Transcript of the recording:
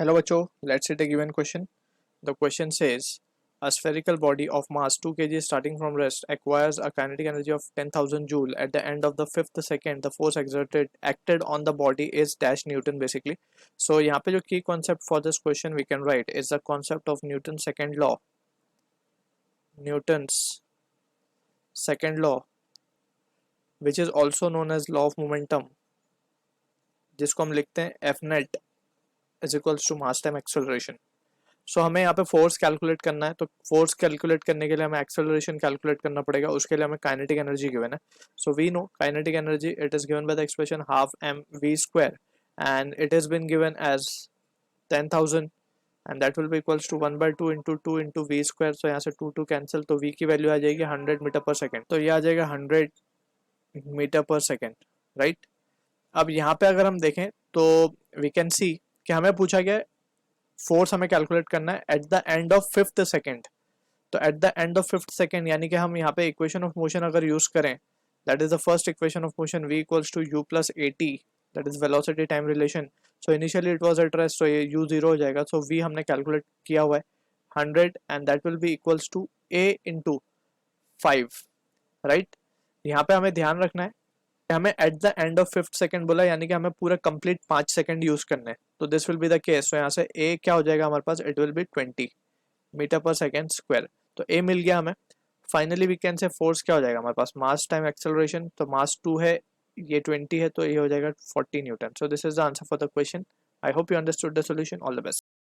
Hello बच्चों, let's see the given question. The question says a spherical body of mass 2 kg starting from rest acquires a kinetic energy of 10,000 joule at the end of the fifth second. The force exerted acted on the body is dash Newton basically. So यहाँ पे जो key concept for this question we can write is the concept of Newton's second law. Newton's second law, which is also known as law of momentum, जिसको हम लिखते हैं F net is equals to mass time acceleration. सो हमें यहाँ पे force calculate करना है, तो फोर्स कैलकुलेट करने के लिए हमें एक्सेलरेशन कैलकुलेट करना पड़ेगा. उसके लिए हमें काइनेटिक एनर्जी गिवन है. So we know kinetic energy it is given by the expression half m v square and it is been given as 10,000 and that will be equals to 1/2 into 2 into v square. So यहाँ से 2 cancel, तो we की value आ जाएगी 100 metre पर second. तो ये आ जाएगा 100 metre पर सेकेंड, राइट. अब यहाँ पे अगर हम देखें तो वी कैन सी कि हमें पूछा गया फोर्स हमें कैलकुलेट करना है at the end of fifth second. तो at the end of fifth second यानी कि हम यहाँ पे इक्वेशन ऑफ मोशन अगर यूज करें, that is the first equation of motion v equals to u plus a t, that is velocity time relation. So initially it was at rest, so ये u zero हो जाएगा. सो v हमने calculate किया हुआ है 100 and that will be equals to a into 5, right. यहाँ पे हमें ध्यान रखना है, हमें at the end of fifth second बोला, यानी कि हमें पूरा कंप्लीट 5 सेकंड यूज करने हैं. तो this will be the case. तो यहाँ से ए क्या हो जाएगा हमारे पास, it will be 20 metre per second square. तो ए मिल गया हमें. Finally we can say force क्या हो जाएगा हमारे पास, मास टाइम एक्सेलरेशन. तो मास 2 है, ये 20 है, तो ये हो जाएगा 40 Newton. So this is the answer for the question. I hope you understood the solution. All the best.